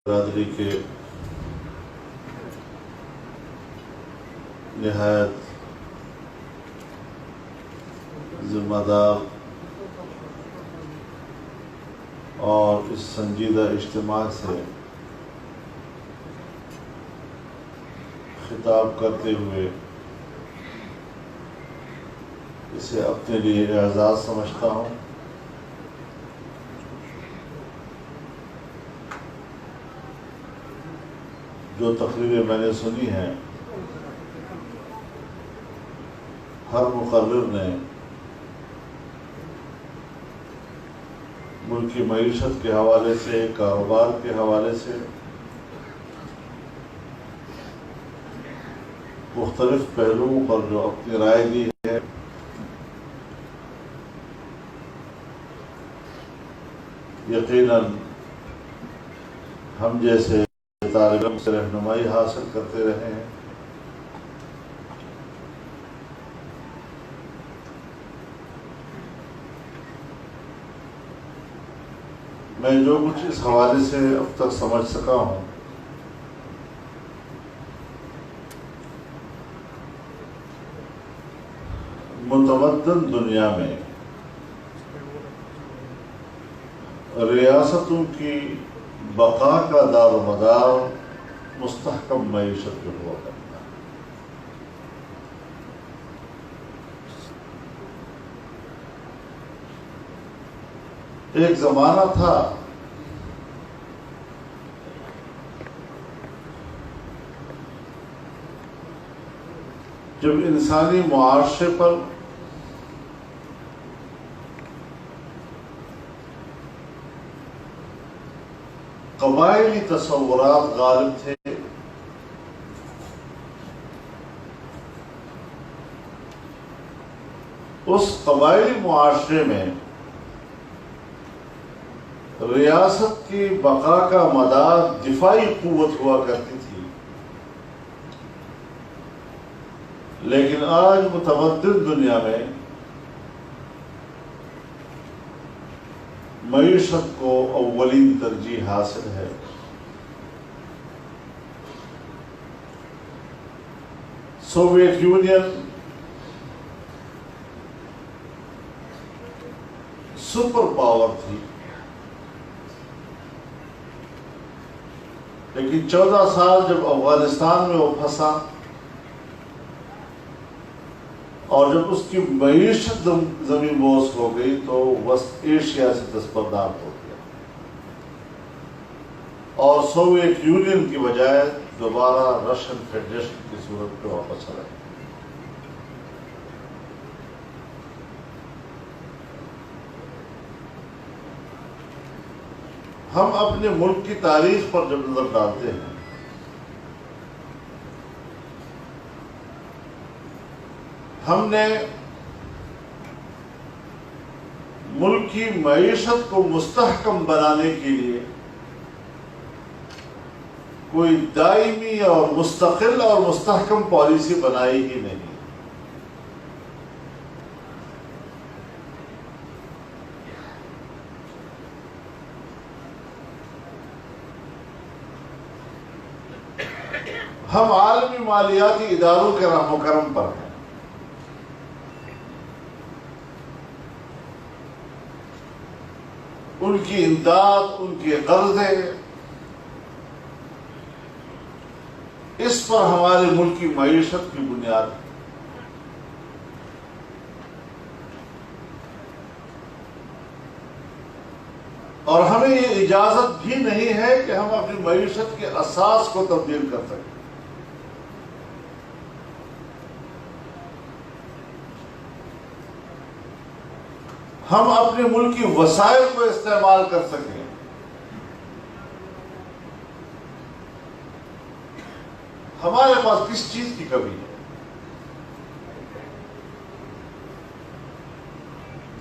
برادری کے نہایت ذمہ دار اور اس سنجیدہ اجتماع سے خطاب کرتے ہوئے اسے اپنے لیے اعزاز سمجھتا ہوں۔ جو تقریریں میں نے سنی ہیں، ہر مقرر نے ملک کی معیشت کے حوالے سے، کاروبار کے حوالے سے مختلف پہلوؤں پر جو اپنی رائے دی ہے، یقیناً ہم جیسے طالب علم سے رہنمائی حاصل کرتے رہے ہیں۔ میں جو کچھ اس حوالے سے اب تک سمجھ سکا ہوں، متمدن دنیا میں ریاستوں کی بقا کا دار و مدار مستحکم معیشت پہ ہوا کرتا ہے۔ ایک زمانہ تھا جب انسانی معاشرے پر قبائلی تصورات غالب تھے، اس قبائلی معاشرے میں ریاست کی بقا کا مدار دفاعی قوت ہوا کرتی تھی، لیکن آج متمدن دنیا میں معیشت کو اولین ترجیح حاصل ہے۔ سوویت یونین سپر پاور تھی، لیکن 14 سال جب افغانستان میں وہ پھنسا اور جب اس کی معیشت زمین بوس ہو گئی تو وسط ایشیا سے دستبردار ہو گیا اور سوویت یونین کی بجائے دوبارہ رشین فیڈریشن کی صورت پہ واپس آ رہے۔ ہم اپنے ملک کی تاریخ پر جب نظر ڈالتے ہیں، ہم نے ملک کی معیشت کو مستحکم بنانے کے لیے کوئی دائمی اور مستقل اور مستحکم پالیسی بنائی ہی نہیں۔ ہم عالمی مالیاتی اداروں کے رحم و کرم پر ہیں۔ ان کی امداد، ان کے قرضے، اس پر ہمارے ملک کی معیشت کی بنیاد ہے۔ اور ہمیں یہ اجازت بھی نہیں ہے کہ ہم اپنی معیشت کے اساس کو تبدیل کر سکیں۔ ہم اپنے ملک کی وسائل کو استعمال کر سکیں۔ ہمارے پاس کس چیز کی کمی ہے؟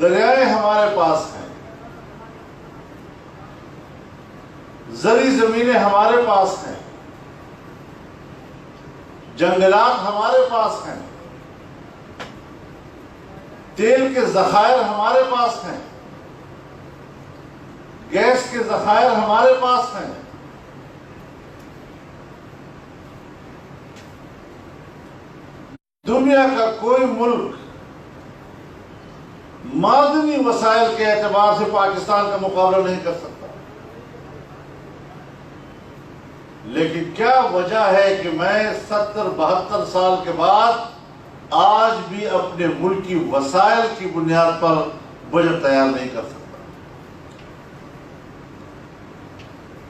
دریائے ہمارے پاس ہیں، زرعی زمینیں ہمارے پاس ہیں، جنگلات ہمارے پاس ہیں، تیل کے ذخائر ہمارے پاس ہیں، گیس کے ذخائر ہمارے پاس ہیں، دنیا کا کوئی ملک معدنی وسائل کے اعتبار سے پاکستان کا مقابلہ نہیں کر سکتا، لیکن کیا وجہ ہے کہ میں 70-72 سال کے بعد آج بھی اپنے ملک کی وسائل کی بنیاد پر بجٹ تیار نہیں کر سکتا؟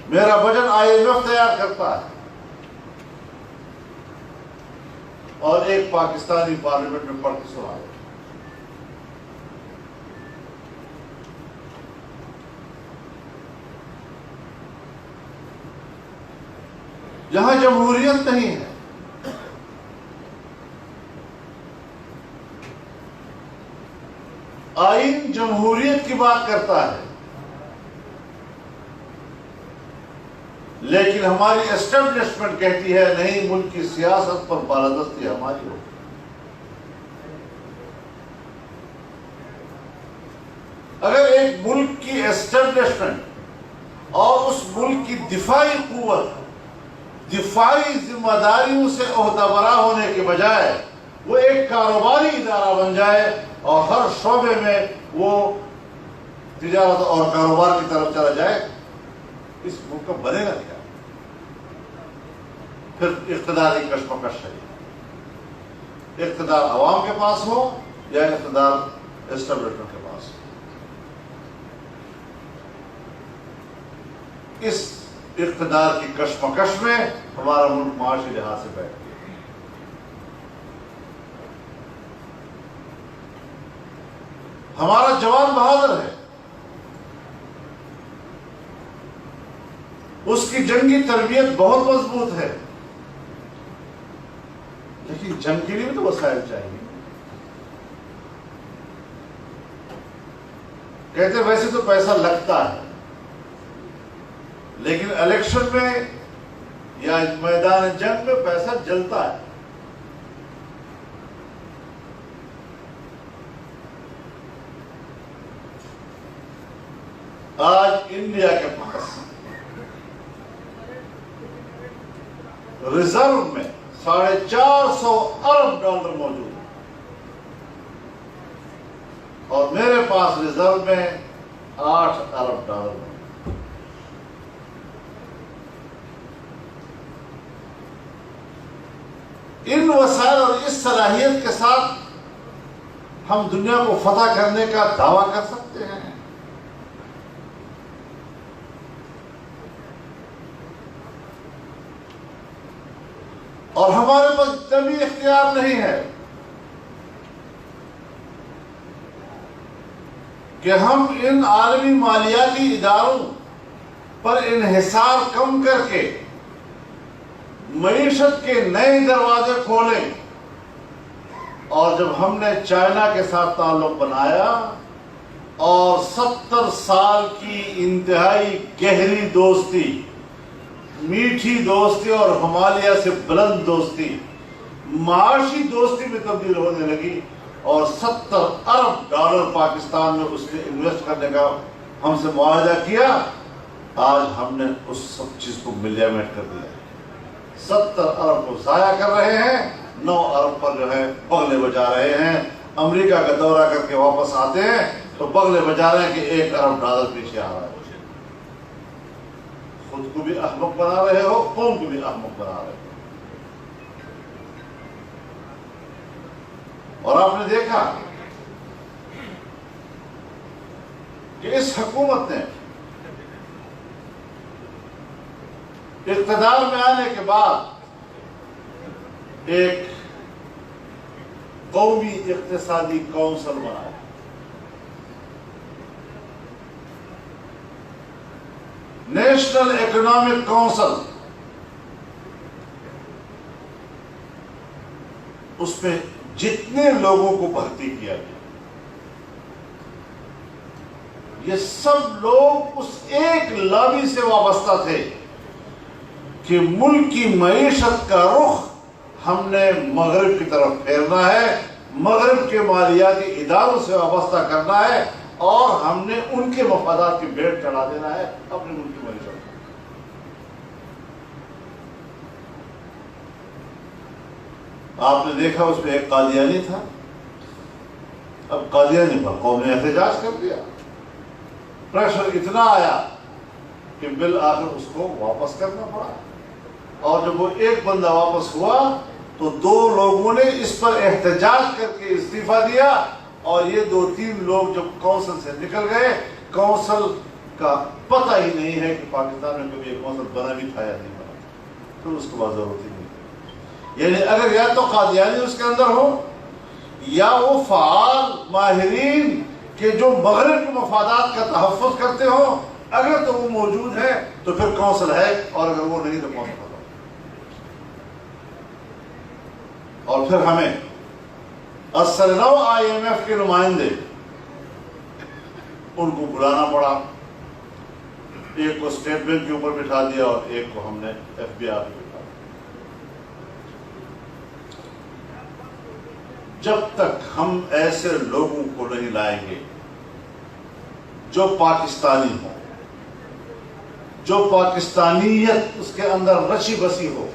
میرا بجٹ IMF تیار کرتا ہے اور ایک پاکستانی پارلیمنٹ میں پڑھ کے سنا ہے۔ جہاں جمہوریت نہیں ہے، آئین جمہوریت کی بات کرتا ہے، لیکن ہماری اسٹیبلشمنٹ کہتی ہے نہیں، ملک کی سیاست پر بالادستی ہماری ہو۔ اگر ایک ملک کی اسٹیبلشمنٹ اور اس ملک کی دفاعی قوت دفاعی ذمہ داریوں سے عہدہ برا ہونے کے بجائے وہ ایک کاروباری ادارہ بن جائے اور ہر شعبے میں وہ تجارت اور کاروبار کی طرف چلا جائے، اس ملک کا بنے گا کیا؟ پھر اقتدار کی کشمکش ہے، اقتدار عوام کے پاس ہو یا اقتدار اسٹیبلشمنٹ کے پاس ہو۔ اس اقتدار کی کشمکش میں ہمارا ملک معاشی لحاظ سے بیٹھ گیا۔ ہمارا جوان بہادر ہے، اس کی جنگی تربیت بہت مضبوط ہے، لیکن جنگ کے لیے بھی تو وسائل چاہیے۔ کہتے ویسے تو پیسہ لگتا ہے، لیکن الیکشن میں یا میدان جنگ میں پیسہ جلتا ہے۔ آج انڈیا کے پاس ریزرو میں $450 ارب موجود ہے، اور میرے پاس ریزرو میں $8 ارب ہے۔ ان وسائل اور اس صلاحیت کے ساتھ ہم دنیا کو فتح کرنے کا دعویٰ کر سکتے ہیں؟ اور ہمارے پاس طبی اختیار نہیں ہے کہ ہم ان عالمی مالیاتی اداروں پر انحصار کم کر کے معیشت کے نئے دروازے کھولیں۔ اور جب ہم نے چائنا کے ساتھ تعلق بنایا اور 70 سال کی انتہائی گہری دوستی، میٹھی دوستی اور ہمالیہ سے بلند دوستی معاشی دوستی میں تبدیل ہونے لگی، اور $70 ارب پاکستان میں اس نے انویسٹ کرنے کا ہم سے معاہدہ کیا، آج ہم نے اس سب چیز کو ملیامٹ کر دیا ہے۔ 70 ارب کو ضائع کر رہے ہیں، 9 ارب پر جو ہے بغلے بجا رہے ہیں۔ امریکہ کا دورہ کر کے واپس آتے ہیں تو بغلے بجا رہے ہیں کہ $1 ارب پیچھے آ رہا ہے۔ خود کو بھی احمق بنا رہے ہو، قوم کو بھی احمق بنا رہے ہو۔ اور آپ نے دیکھا کہ اس حکومت نے اقتدار میں آنے کے بعد ایک قومی اقتصادی کونسل بنایا۔ نیشنل اکنامک کونسل، اس میں جتنے لوگوں کو بھرتی کیا گیا، یہ سب لوگ اس ایک لابی سے وابستہ تھے کہ ملک کی معیشت کا رخ ہم نے مغرب کی طرف پھیرنا ہے، مغرب کے مالیاتی اداروں سے وابستہ کرنا ہے، اور ہم نے ان کے مفادات کی بھیٹ چڑھا دینا ہے اپنے ملک کی معیشت کو۔ آپ نے دیکھا اس میں ایک قادیانی تھا، اب قادیانی پر قوم نے احتجاج کر دیا، پریشر اتنا آیا کہ بالآخر اس کو واپس کرنا پڑا، اور جب وہ ایک بندہ واپس ہوا تو 2 لوگوں نے اس پر احتجاج کر کے استعفیٰ دیا، اور یہ 2-3 لوگ جب کونسل سے نکل گئے، کونسل کا پتہ ہی نہیں ہے کہ پاکستان میں کبھی ایک کونسل بنا بھی تھا یا نہیں بنا، پھر اس کے بعد ضرورت ہی نہیں۔ یعنی اگر یا تو قادیانی اس کے اندر ہو، یا وہ فعال ماہرین کہ جو مغرب کے مفادات کا تحفظ کرتے ہوں، اگر تو وہ موجود ہے تو پھر کونسل ہے، اور اگر وہ نہیں تو کونسل ہے۔ اور پھر ہمیں 89 IMF کے نمائندے ان کو بلانا پڑا، ایک کو اسٹیٹ بینک کے اوپر بٹھا دیا اور ایک کو ہم نے FBI پہ بٹھا دیا۔ جب تک ہم ایسے لوگوں کو نہیں لائیں گے جو پاکستانی ہو، جو پاکستانیت اس کے اندر رچی بسی ہو،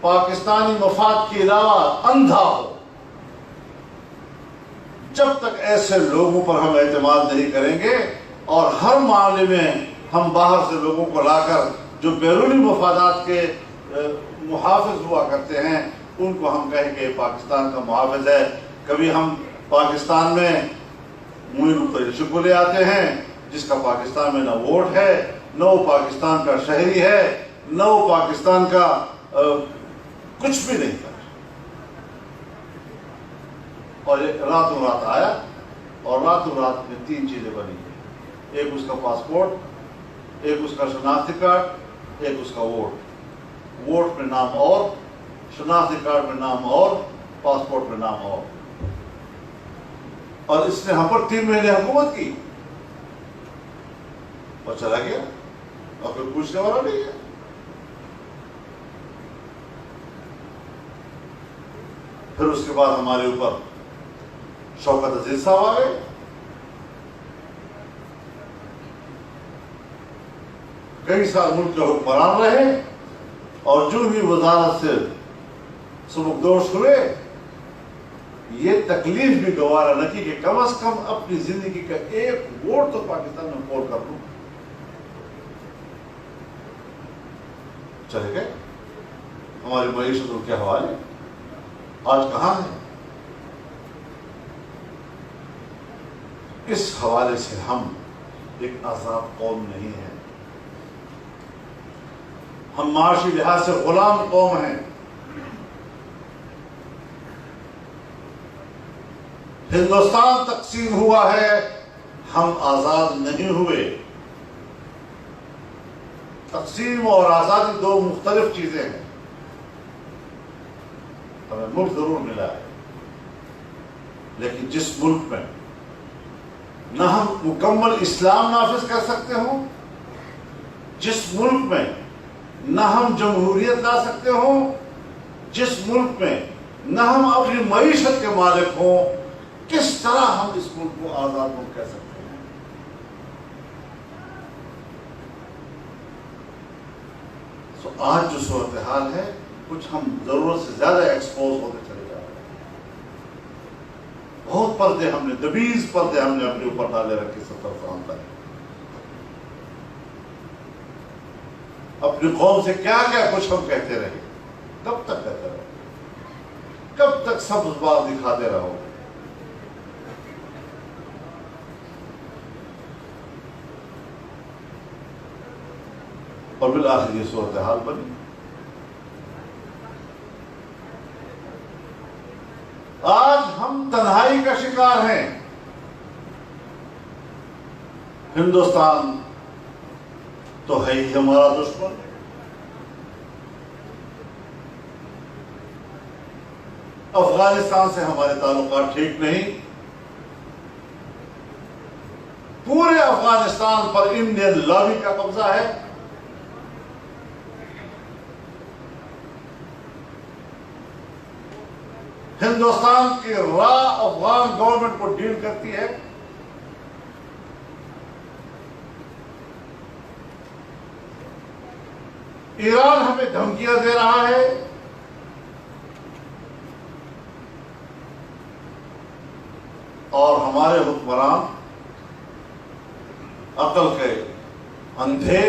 پاکستانی مفاد کے علاوہ اندھا ہو، جب تک ایسے لوگوں پر ہم اعتماد نہیں کریں گے، اور ہر معاملے میں ہم باہر سے لوگوں کو لا کر جو بیرونی مفادات کے محافظ ہوا کرتے ہیں ان کو ہم کہیں کہ پاکستان کا محافظ ہے۔ کبھی ہم پاکستان میں معین قریشی کو لے آتے ہیں جس کا پاکستان میں نہ ووٹ ہے، نہ وہ پاکستان کا شہری ہے، نہ وہ پاکستان کا کچھ بھی نہیں تھا، اور راتوں رات آیا، اور راتوں رات میں 3 چیزیں بنی، ایک اس کا پاسپورٹ، ایک اس کا شناختی کارڈ، ایک اس کا ووٹ۔ ووٹ میں نام اور، شناختی کارڈ میں نام اور، پاسپورٹ میں نام اور اس نے ہم پر 3 مہینے حکومت کی اور چلا گیا، اور کوئی پوچھنے والا نہیں ہے۔ پھر اس کے بعد ہمارے اوپر شوکت عزیز صاحب آ گئے، کئی سال ملک کے حکمران رہے، اور جو ہی وزارت سے سبکدوش ہوئے، یہ تکلیف بھی گوارا نہ کی کہ کم از کم اپنی زندگی کا ایک ووٹ تو پاکستان میں پول کر لوں۔ چلے گئے، ہماری معیشت ان کے حوالے، آج کہاں ہے؟ اس حوالے سے ہم ایک آزاد قوم نہیں ہیں، ہم معاشی لحاظ سے غلام قوم ہیں۔ ہندوستان تقسیم ہوا ہے، ہم آزاد نہیں ہوئے۔ تقسیم اور آزادی 2 مختلف چیزیں ہیں۔ ہمیں ملک ضرور ملا ہے، لیکن جس ملک میں نہ ہم مکمل اسلام نافذ کر سکتے ہوں، جس ملک میں نہ ہم جمہوریت لا سکتے ہوں، جس ملک میں نہ ہم اپنی معیشت کے مالک ہوں، کس طرح ہم اس ملک کو آزاد ملک کہہ سکتے ہیں؟ تو آج جو صورتحال ہے، کچھ ہم ضرورت سے زیادہ ایکسپوز ہوتے چلے جا رہے ہیں۔ بہت پردے ہم نے، دبیز پردے ہم نے اپنے اوپر ڈالے رکھے 70 سال تک۔ اپنی قوم سے کیا کیا کچھ ہم کہتے رہے، کب تک کہتے رہے، کب تک سبز باغ دکھاتے رہو؟ اور بالآخر یہ صورتحال بنی۔ آج ہم تنہائی کا شکار ہیں۔ ہندوستان تو ہے ہی ہمارا دشمن، افغانستان سے ہمارے تعلقات ٹھیک نہیں، پورے افغانستان پر انڈین لابی کا قبضہ ہے، ہندوستان کی راہ افغان گورنمنٹ کو ڈیل کرتی ہے، ایران ہمیں دھمکیاں دے رہا ہے، اور ہمارے حکمران عقل کے اندھے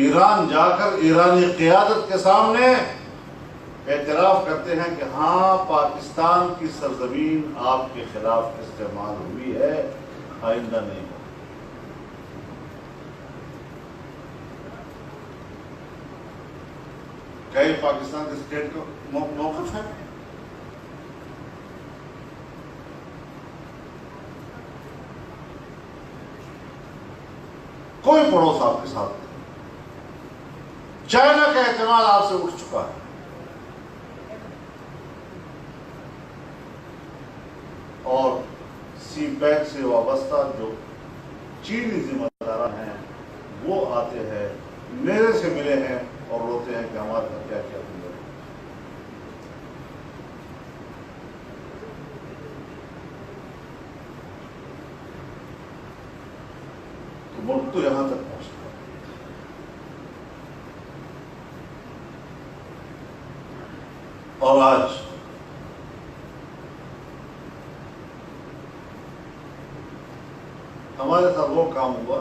ایران جا کر ایرانی قیادت کے سامنے اعتراف کرتے ہیں کہ ہاں پاکستان کی سرزمین آپ کے خلاف استعمال ہوئی ہے، آئندہ نہیں ہو۔ کیا یہ پاکستان کے اسٹیٹ کا موقف ہے؟ کوئی پڑوس آپ کے ساتھ نہیں، چائنا کا اعتماد آپ سے اٹھ چکا ہے، اور سی پیک سے وابستہ جو چینی ذمہ داران ہیں وہ آتے ہیں، میرے سے ملے ہیں اور روتے ہیں کہ ہمارے ساتھ کیا کیا تم نے۔ تو ملک تو یہاں تک پہنچ گیا۔ اور آج ہمارے ساتھ وہ کام ہوا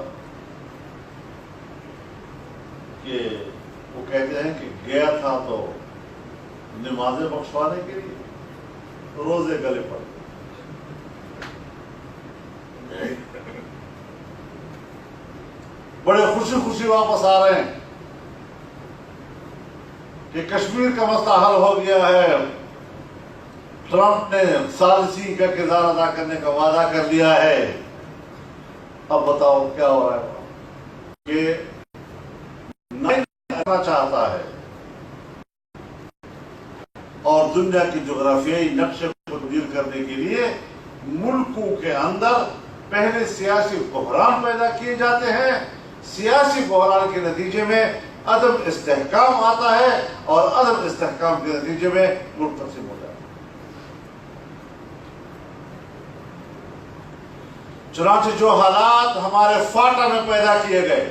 کہ وہ کہتے ہیں کہ گیا تھا تو نمازیں بخشوانے کے لیے، روزے گلے پڑ گئے، بڑے خوشی خوشی واپس آ رہے ہیں کہ کشمیر کا مسئلہ حل ہو گیا ہے، ٹرمپ نے ثالثی کا کردار ادا کرنے کا وعدہ کر لیا ہے۔ اب بتاؤ کیا ہو رہا ہے کہ نہیں کرنا چاہتا ہے اور دنیا کی جغرافیائی نقشے کو تبدیل کرنے کے لیے ملکوں کے اندر پہلے سیاسی بحران پیدا کیے جاتے ہیں، سیاسی بحران کے نتیجے میں عدم استحکام آتا ہے اور عدم استحکام کے نتیجے میں ملک تقسیم ہو جاتا ہے۔ چنانچہ جو حالات ہمارے فاٹا میں پیدا کیے گئے،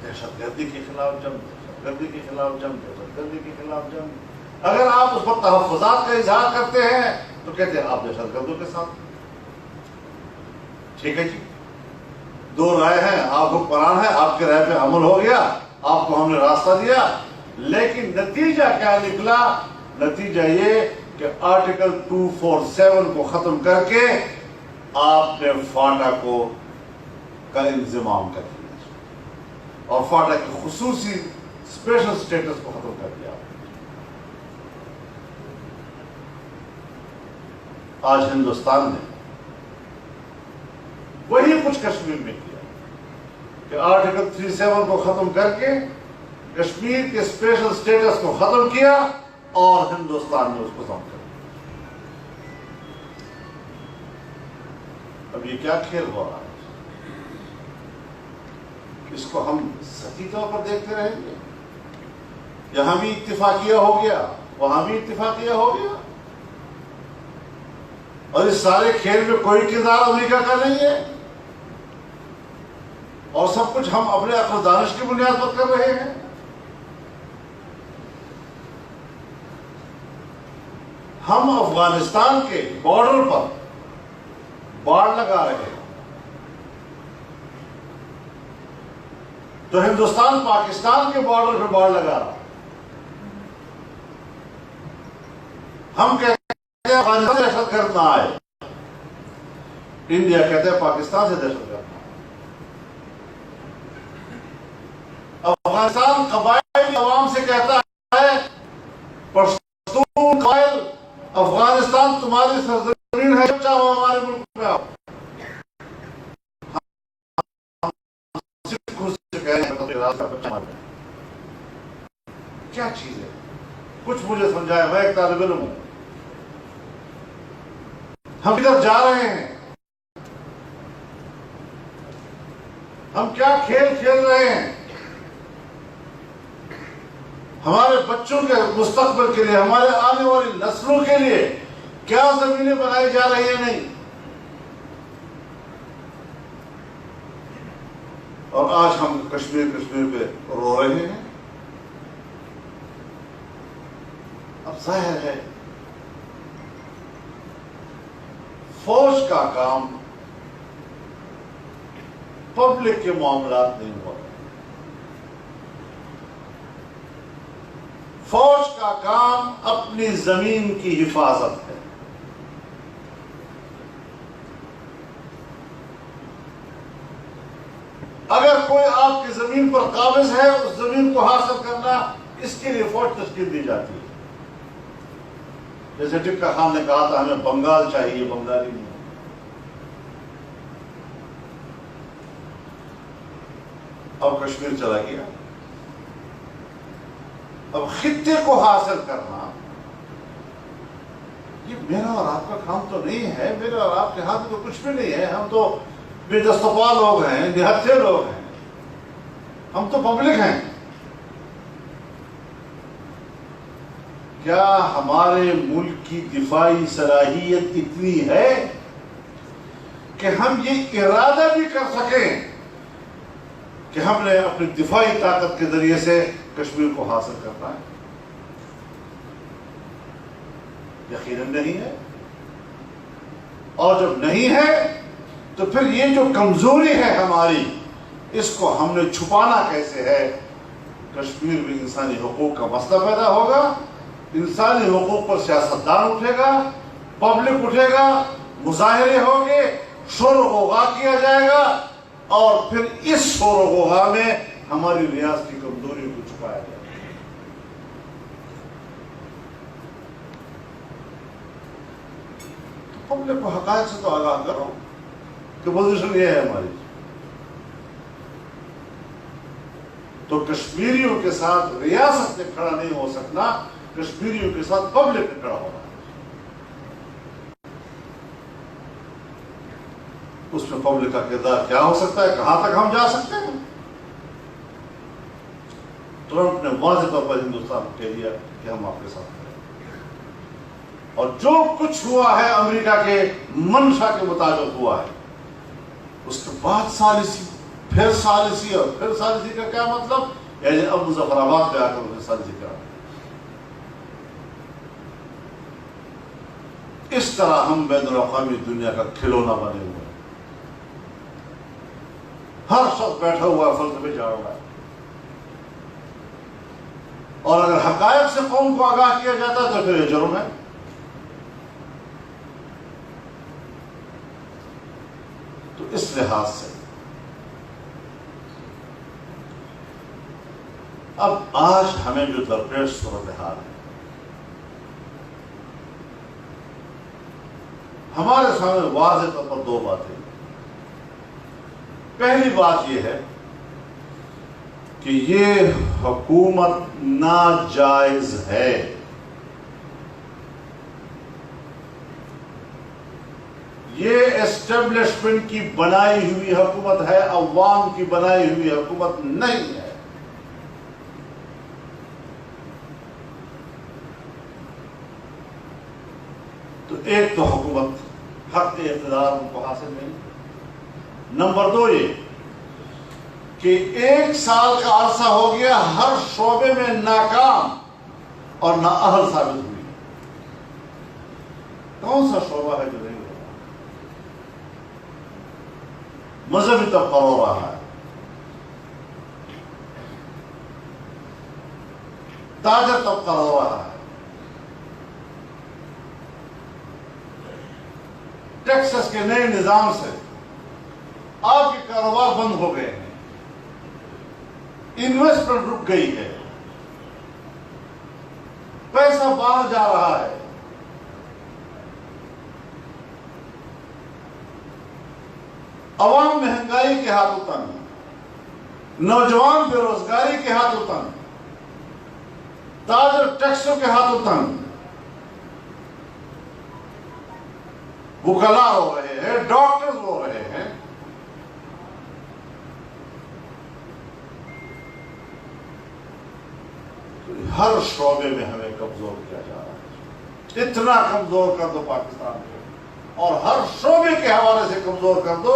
دہشت گردی کے خلاف جنگ، دہشت گردی کے خلاف جنگ، دہشت گردی کے خلاف جنگ، اگر آپ اس پر تحفظات کا اظہار کرتے ہیں تو کہتے ہیں آپ دہشت گردوں کے ساتھ۔ ٹھیک ہے جی، دو رائے ہیں، آپ حکمران ہیں، آپ کے رائے پہ عمل ہو گیا، آپ کو ہم نے راستہ دیا، لیکن نتیجہ کیا نکلا؟ نتیجہ یہ کہ آرٹیکل 247 کو ختم کر کے آپ نے فاٹا کو کا انضمام کر دیا اور فاٹا کی خصوصی اسپیشل سٹیٹس کو ختم کر دیا۔ آج ہندوستان نے وہی کچھ کشمیر میں کیا کہ آرٹیکل 37 کو ختم کر کے کشمیر کے اسپیشل سٹیٹس کو ختم کیا اور ہندوستان نے اس کو ضم کر دیا۔ اب یہ کیا کھیل ہو رہا ہے؟ اس کو ہم سطحی طور پر دیکھتے رہیں گے؟ یہاں بھی اتفاقیہ ہو گیا، وہاں بھی اتفاقیہ ہو گیا، اور اس سارے کھیل میں کوئی کردار امریکہ کا نہیں ہے، اور سب کچھ ہم اپنے عقل دانش کی بنیاد پر کر رہے ہیں۔ ہم افغانستان کے بارڈر پر باڑ لگا رہے ہیں تو ہندوستان پاکستان کے بارڈر پہ باڑ لگا رہا ہے۔ ہم کہتے ہیں افغانستان سے دہشت گرد نہ آئے، انڈیا کہتے ہیں پاکستان سے دہشت گرد نہ آئے۔ افغانستان قبائلی عوام سے کہتا ہے پشتون قبائل، افغانستان تمہاری سرزمین ہے، چاہو ہمارے ملک میں آؤ۔ کیا چیز ہے؟ کچھ مجھے سمجھائے، میں ایک طالب علم ہوں، ہم ادھر جا رہے ہیں، ہم کیا کھیل کھیل رہے ہیں؟ ہمارے بچوں کے مستقبل کے لیے، ہمارے آنے والی نسلوں کے لیے کیا زمینیں بنائی جا رہی ہیں؟ نہیں۔ اور آج ہم کشمیر پہ رو رہے ہیں۔ اب ظاہر ہے فوج کا کام پبلک کے معاملات نہیں ہوا. فوج کا کام اپنی زمین کی حفاظت ہے. اگر کوئی آپ کی زمین پر قابض ہے اس زمین کو حاصل کرنا، اس کے لیے فوج تشکیل دی جاتی ہے. جیسے ٹکا خان نے کہا تھا ہمیں بنگال چاہیے، بنگالی نہیں. اب کشمیر چلا گیا. اب خطے کو حاصل کرنا یہ میرا اور آپ کا کام تو نہیں ہے. میرے اور آپ کے ہاتھ میں تو کچھ بھی نہیں ہے. ہم تو بے دستپا لوگ ہیں، نہتھے لوگ ہیں. ہم تو پبلک ہیں. کیا ہمارے ملک کی دفاعی صلاحیت اتنی ہے کہ ہم یہ ارادہ بھی کر سکیں کہ ہم نے اپنی دفاعی طاقت کے ذریعے سے کشمیر کو حاصل کرنا ہے؟ یقیناً نہیں ہے. اور جب نہیں ہے تو پھر یہ جو کمزوری ہے ہماری، اس کو ہم نے چھپانا کیسے ہے؟ کشمیر میں انسانی حقوق کا مسئلہ پیدا ہوگا. انسانی حقوق پر سیاستدان اٹھے گا، پبلک اٹھے گا، مظاہرے ہوں گے، شور و غوغا کیا جائے گا، اور پھر اس شور و غوغا میں ہماری ریاست کی کمزوری کو چھپایا جائے گا. پبلک کو حقائق سے تو آگاہ کرو کہ پوزیشن یہ ہے ہماری. تو کشمیریوں کے ساتھ ریاست نے کھڑا نہیں ہو سکنا، کشمیریوں کے ساتھ پبلک نے کھڑا ہونا. اس میں پبلک کا کردار کیا ہو سکتا ہے؟ کہاں تک ہم جا سکتے ہیں؟ ٹرمپ نے واضح طور پر ہندوستان کو کہہ دیا کہ ہم آپ کے ساتھ ہیں. اور جو کچھ ہوا ہے امریکہ کے منشا کے مطابق ہوا ہے. اس کے بعد ثالثی، پھر ثالثی، اور پھر ثالثی کا کیا مطلب؟ یعنی اب مظفر آباد پہ آ کر انہیں ثالثی کرا. اس طرح ہم بین الاقوامی دنیا کا کھلونا بنے ہوئے ہیں. ہر شخص بیٹھا ہوا ہے، فلسفے جا رہا ہے. اور اگر حقائق سے قوم کو آگاہ کیا جاتا ہے تو پھر یہ جرم ہے. تو اس لحاظ سے اب آج ہمیں جو درپیش صورتحال ہے، ہمارے سامنے واضح طور پر دو باتیں. پہلی بات یہ ہے کہ یہ حکومت ناجائز ہے. یہ اسٹیبلشمنٹ کی بنائی ہوئی حکومت ہے، عوام کی بنائی ہوئی حکومت نہیں ہے. تو ایک تو حکومت حق اقتدار ان کو حاصل نہیں. نمبر دو یہ کہ 1 سال کا عرصہ ہو گیا، ہر شعبے میں ناکام اور نااہل ثابت ہوئی. کون سا شعبہ ہے جو نہیں ہو رہا؟ مذہبی طبقہ رو رہا ہے، تاجر طبقہ رو رہا ہے، ٹیکسس کے نئے نظام سے آپ کے کاروبار بند ہو گئے ہیں، انویسٹمنٹ رک گئی ہے، پیسہ باہر جا رہا ہے. عوام مہنگائی کے ہاتھوں تنگ، نوجوان بے روزگاری کے ہاتھوں تنگ، تاجر ٹیکسوں کے ہاتھوں تنگ، وکلا ہو رہے ہیں، ڈاکٹر ہو رہے ہیں. ہر شعبے میں ہمیں کمزور کیا جا رہا ہے. اتنا کمزور کر دو پاکستان کو، اور ہر شعبے کے حوالے سے کمزور کر دو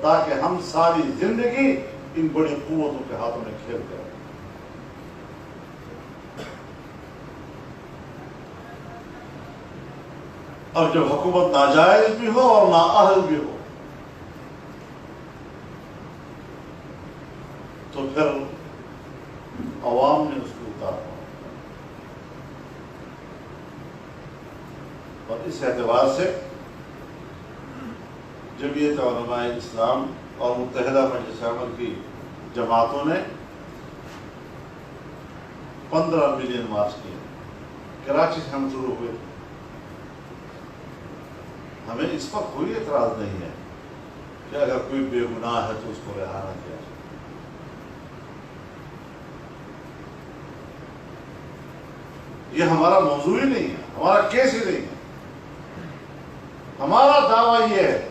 تاکہ ہم ساری زندگی ان بڑی قوتوں کے ہاتھوں میں کھیلتے رہیں. اب جب حکومت ناجائز بھی ہو اور نااہل بھی ہو تو پھر عوام نے اس کو اتارا. اور اس اعتبار سے جمعیت علماء اسلام اور متحدہ مجلس عمل کی جماعتوں نے 15 ملین مارچ کیے. کراچی سے ہم شروع ہوئے. ہمیں اس پر کوئی اعتراض نہیں ہے کہ اگر کوئی بے گناہ ہے تو اس کو رہا نہ کیا جائے. یہ ہمارا موضوع ہی نہیں ہے, ہمارا کیس ہی نہیں ہے. ہمارا دعویٰ یہ ہے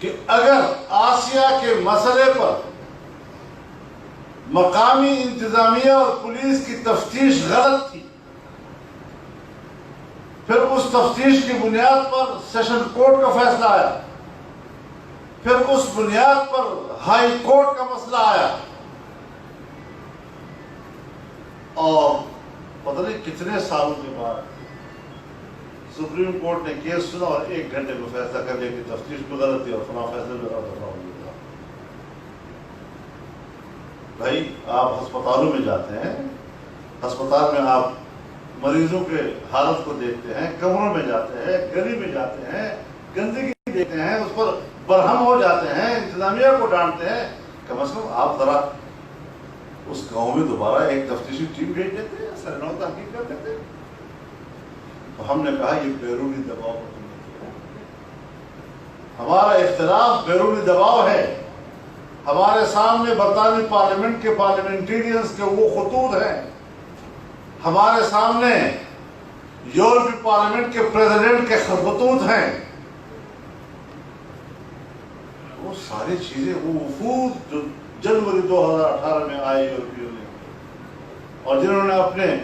کہ اگر آسیہ کے مسئلے پر مقامی انتظامیہ اور پولیس کی تفتیش غلط تھی, پھر اس تفتیش کی بنیاد پر سیشن کورٹ کا فیصلہ آیا, پھر اس بنیاد پر ہائی کورٹ کا مسئلہ آیا, اور پتہ نہیں کتنے سالوں کے بعد سپریم کورٹ نے کیس سنا اور 1 گھنٹے میں فیصلہ کر لیا کہ تفتیش میں غلط تھی اور فلاں فیصلے میں غلط تھا. بھائی آپ ہسپتالوں میں جاتے ہیں, ہسپتال میں آپ مریضوں کے حالت کو دیکھتے ہیں, کمروں میں جاتے ہیں, گلی میں جاتے ہیں, گندگی دیکھتے ہیں, اس پر برہم ہو جاتے ہیں, انتظامیہ کو ڈانٹتے ہیں. کم از کم آپ ذرا اس گاؤں میں دوبارہ ایک تفتیشی ٹیم بھیج دیتے ہیں, سرنو تحقیق کر دیتے ہیں. تو ہم نے کہا یہ بیرونی دباؤ پر تم نے کیا. ہمارا اختلاف بیرونی دباؤ ہے. ہمارے سامنے برطانوی پارلیمنٹ کے پارلیمنٹیرینز کے وہ خطوط ہیں, ہمارے سامنے یورپی پارلیمنٹ کے پریزیڈنٹ کے خطوط ہیں. وہ ساری چیزیں, وہ وفود جو جنوری 2018 میں آئے یورپی یونین اور جنہوں نے اپنے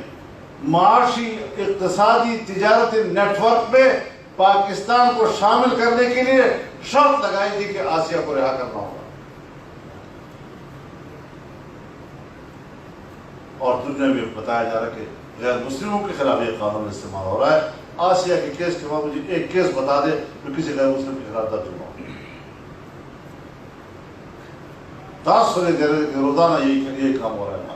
معاشی, اقتصادی, تجارتی نیٹ ورک میں پاکستان کو شامل کرنے کے لیے شرط لگائی تھی کہ آسیہ کو رہا کرنا ہوگا, اور دنیا میں بتایا جا رہا ہے کہ غیر مسلموں کے خلاف یہ قانون استعمال ہو رہا ہے. آسیہ کے کیس کے بعد مجھے ایک کیس بتا دے جو کسی غیر مسلم کے خلاف درج ہوا. تاثر دے رہے کہ روزانہ یہی کام ہو رہا ہے.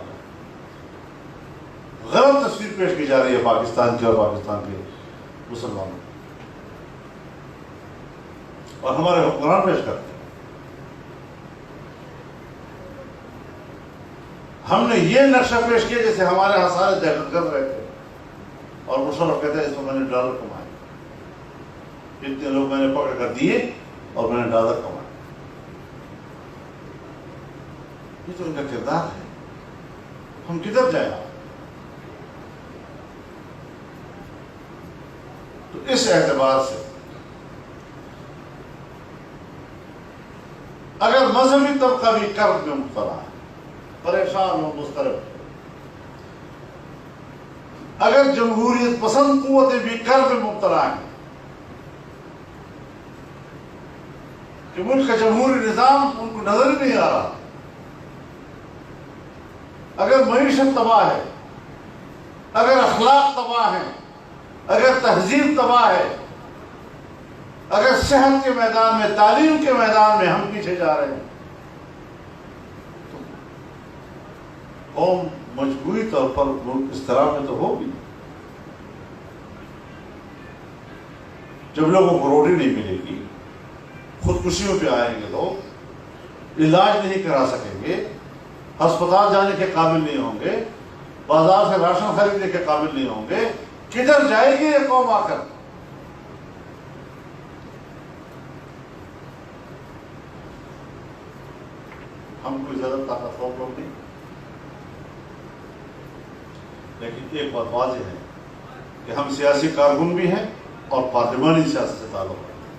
غلط تصویر پیش کی جا رہی ہے پاکستان کی اور پاکستان کے مسلمانوں کی, اور ہمارے حکمران پیش کرتے ہیں. ہم نے یہ نقشہ پیش کیا جیسے ہمارے یہاں سارے دہشت گرد رہتے ہیں, اور مشرف کہتے ہیں اس میں نے ڈالر کمائے, اتنے لوگ میں نے پکڑ کر دیے اور میں نے ڈالر کمائے. یہ تو ان کا کردار ہے. ہم کدھر جائیں؟ تو اس اعتبار سے اگر مذہبی طبقہ بھی کرب میں مبتلا ہے, پریشان ہو, مضطرب ہے, اگر جمہوریت پسند قوتیں بھی کرب میں مبتلا ہیں کہ ملک کا جمہوری نظام ان کو نظر ہی نہیں آ رہا, اگر معیشت تباہ ہے, اگر اخلاق تباہ ہے, اگر تہذیب تباہ ہے, اگر صحت کے میدان میں, تعلیم کے میدان میں ہم پیچھے جا رہے ہیں, تو قوم مجبوری طور پر اس طرح میں تو ہوگی. جب لوگوں کو روٹی نہیں ملے گی, خودکشیوں پہ آئیں گے لوگ, علاج نہیں کرا سکیں گے, ہسپتال جانے کے قابل نہیں ہوں گے, بازار سے راشن خریدنے کے قابل نہیں ہوں گے, کدھر جائے گی یہ قوم آ کر؟ ہم کوئی زیادہ طاقتور لوگ نہیں, لیکن ایک بات واضح ہے کہ ہم سیاسی کارکن بھی ہیں اور پارلیمانی سیاست سے تعلق رکھتے ہیں,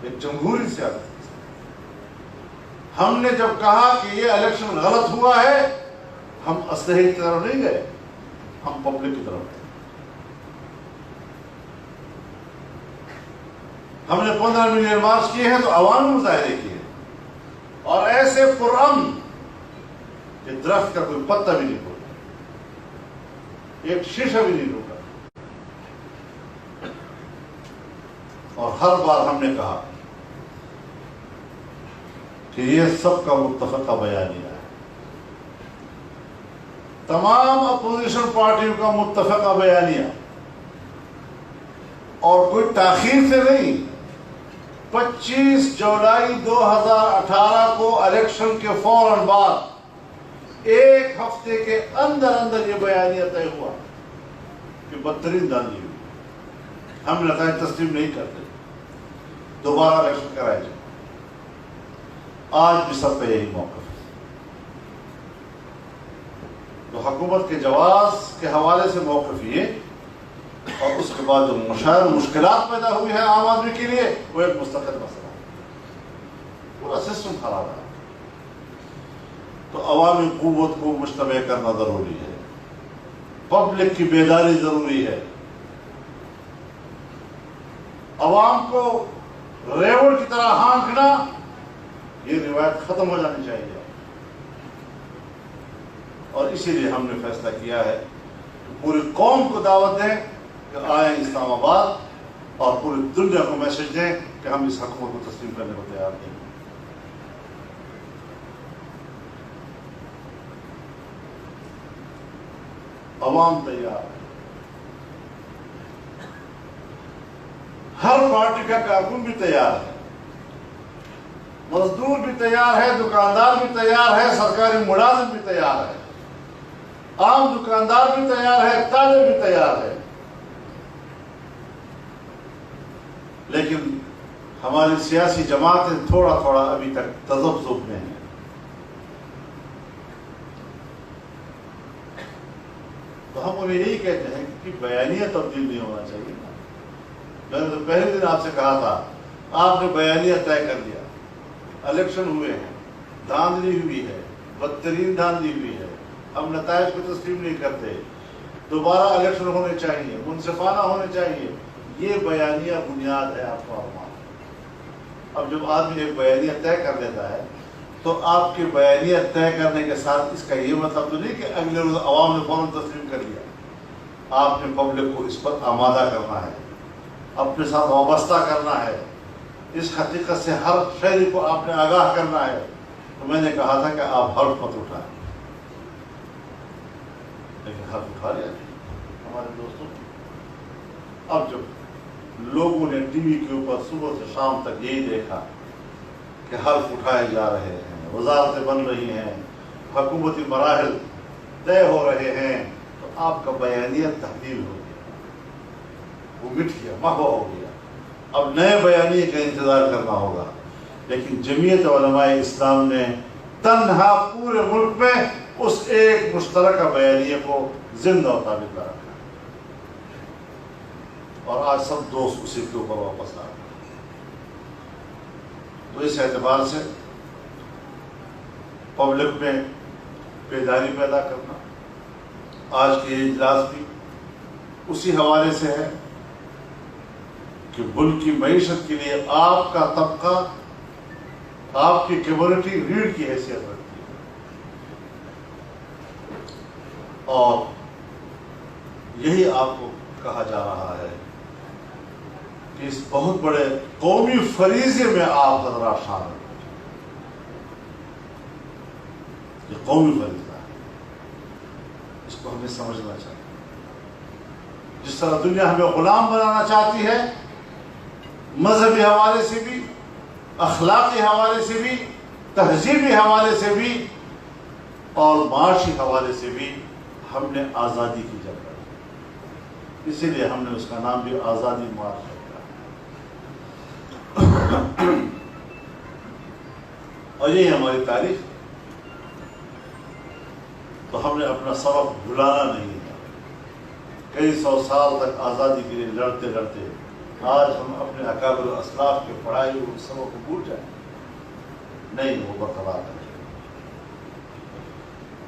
ایک جمہوری سیاست. ہم نے جب کہا کہ یہ الیکشن غلط ہوا ہے, ہم اسلحے کی طرف نہیں گئے, ہم پبلک کی طرف گئے. ہم نے 15 ملین مارچ کیے ہیں تو عوام نے مظاہرے کیے, اور ایسے پرامن کہ درخت کا کوئی پتا بھی نہیں پڑا. ایک شیشہ بھی نہیں روکا. اور ہر بار ہم نے کہا کہ یہ سب کا متفقہ بیانیہ ہے، تمام اپوزیشن پارٹیوں کا متفقہ بیانیہ، اور کوئی تاخیر سے نہیں. 25 جولائی 2018 کو الیکشن کے فوراً بعد ایک ہفتے کے اندر اندر یہ بیانیہ طے ہوا کہ بدترین دھاندلی ہوئی، ہم نتائج تسلیم نہیں کرتے، دوبارہ الیکشن کرائے جائے. آج بھی سب کا یہی موقف ہے. تو حکومت کے جواز کے حوالے سے موقف یہ، اور اس کے بعد جو مشکلات پیدا ہوئی ہے عام آدمی کے لیے وہ ایک مستقل مسئلہ ہے. پورا سسٹم خراب ہے. تو عوامی قوت کو مجتمع کرنا ضروری ہے، پبلک کی بیداری ضروری ہے، عوام کو ریوڑ کی طرح ہانکنا یہ روایت ختم ہو جانی چاہیے. اور اسی لیے ہم نے فیصلہ کیا ہے کہ پوری قوم کو دعوت دیں کہ آئیں اسلام آباد، اور پوری دنیا کو میسج دیں کہ ہم اس حکومت کو تسلیم کرنے کو تیار نہیں. عوام تیار ہے، ہر پارٹی کا کارکن بھی تیار ہے، مزدور بھی تیار ہے، دکاندار بھی تیار ہے، سرکاری ملازم بھی تیار ہے، عام دکاندار بھی تیار ہے، تاجر بھی تیار ہے. لیکن ہماری سیاسی جماعتیں تھوڑا تھوڑا ابھی تک تذبذب میں ہیں. تو ہم انہیں یہی کہتے ہیں کہ بیانیہ تبدیل نہیں ہونا چاہیے. میں نے تو پہلے دن آپ سے کہا تھا، آپ نے بیانیہ طے کر دیا، الیکشن ہوئے ہیں، دھاندلی ہوئی ہے، بدترین دھاندلی ہوئی ہے، ہم نتائج کو تسلیم نہیں کرتے، دوبارہ الیکشن ہونے چاہیے، منصفانہ ہونے چاہیے. یہ بیانیہ بنیاد ہے آپ کا ارمان. اب جب آدمی ایک بیانیہ طے کر لیتا ہے تو آپ کی بیانیہ طے کرنے کے ساتھ اس کا یہ مطلب تو نہیں کہ اگلے روز عوام نے فوراً تسلیم کر لیا. آپ نے پبلک کو اس پر آمادہ کرنا ہے، اپنے ساتھ وابستہ کرنا ہے، اس حقیقت سے ہر شہری کو آپ نے آگاہ کرنا ہے. تو میں نے کہا تھا کہ آپ حلف مت اٹھائیں، لیکن حلف اٹھا لیا ہمارے دوستوں. اب جب لوگوں نے ٹی وی کے اوپر صبح سے شام تک یہی دیکھا کہ حلف اٹھائے جا رہے ہیں، وزارتیں بن رہی ہیں، حکومتی مراحل طے ہو رہے ہیں، تو آپ کا بیانیہ تبدیل ہو گیا، وہ مٹ گیا، محو ہو گیا. اب نئے بیانیے کا انتظار کرنا ہوگا. لیکن جمعیت علماء اسلام نے تنہا پورے ملک میں اس ایک مشترکہ بیانیے کو زندہ و ثابت رکھا، اور آج سب دوست اسی کے اوپر واپس آ رہے ہیں. تو اس اعتبار سے پبلک میں بیداری پیدا کرنا، آج کے یہ اجلاس بھی اسی حوالے سے ہے کہ ملک کی معیشت کے لیے آپ کا طبقہ، آپ کی کمیونٹی ریڑھ کی حیثیت رکھتی ہے، اور یہی آپ کو کہا جا رہا ہے کہ اس بہت بڑے قومی فریضے میں آپ حضرات شامل ہیں. یہ قومی فریضہ ہے، اس کو ہمیں سمجھنا چاہیے. جس طرح دنیا ہمیں غلام بنانا چاہتی ہے، مذہبی حوالے سے بھی، اخلاقی حوالے سے بھی، تہذیبی حوالے سے بھی، اور معاشی حوالے سے بھی ہم نے آزادی کی جنگ لڑی. اسی لیے ہم نے اس کا نام بھی آزادی مارچ رکھا. اور یہی ہماری تاریخ. تو ہم نے اپنا سبق بھلانا نہیں ہے. کئی سو سال تک آزادی کے لیے لڑتے لڑتے آج ہم اپنے اکابر اسلاف کے پڑھائی ہوئے سبق کو بھول جائیں؟ نہیں، وہ برقرار ہے.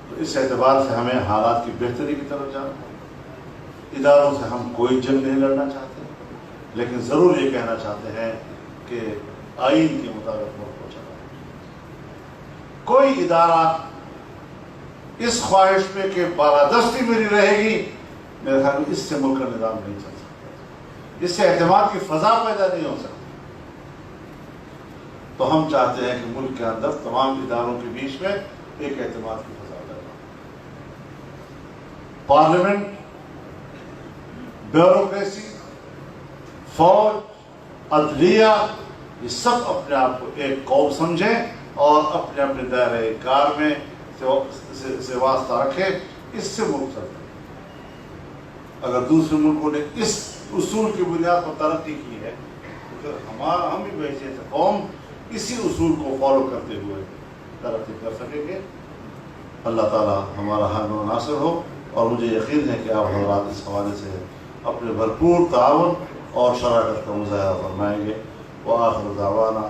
تو اس اعتبار سے ہمیں حالات کی بہتری کی طرف جانا ہے. اداروں سے ہم کوئی جنگ نہیں لڑنا چاہتے، لیکن ضرور یہ کہنا چاہتے ہیں کہ آئین کے مطابق ملک کو چلائیں. کوئی ادارہ اس خواہش پہ کہ بالادستی میری رہے گی میرے خیال میں اس سے ملک کا نظام نہیں چل سکتا، اس سے اعتماد کی فضا پیدا نہیں ہو سکتی۔ تو ہم چاہتے ہیں کہ ملک کے اندر تمام اداروں کے بیچ میں ایک اعتماد کی فضا پیدا ہو۔ پارلیمنٹ، بیوروکریسی، فوج، عدلیہ، یہ سب اپنے آپ کو ایک قوم سمجھیں اور اپنے اپنے دائرۂ کار میں سے واسطہ رکھیں، اس سے ملک چلتا ہے۔ اگر دوسرے ملکوں نے اس اصول کی بنیاد پر ترقی کی ہے تو ہم بھی بحیثیت قوم اسی اصول کو فالو کرتے ہوئے ترقی کر سکیں گے۔ اللہ تعالیٰ ہمارا حامی و ناصر ہو، اور مجھے یقین ہے کہ آپ حضرات اس حوالے سے اپنے بھرپور تعاون اور شراکت کا مظاہرہ فرمائیں گے۔ وآخر دعوانا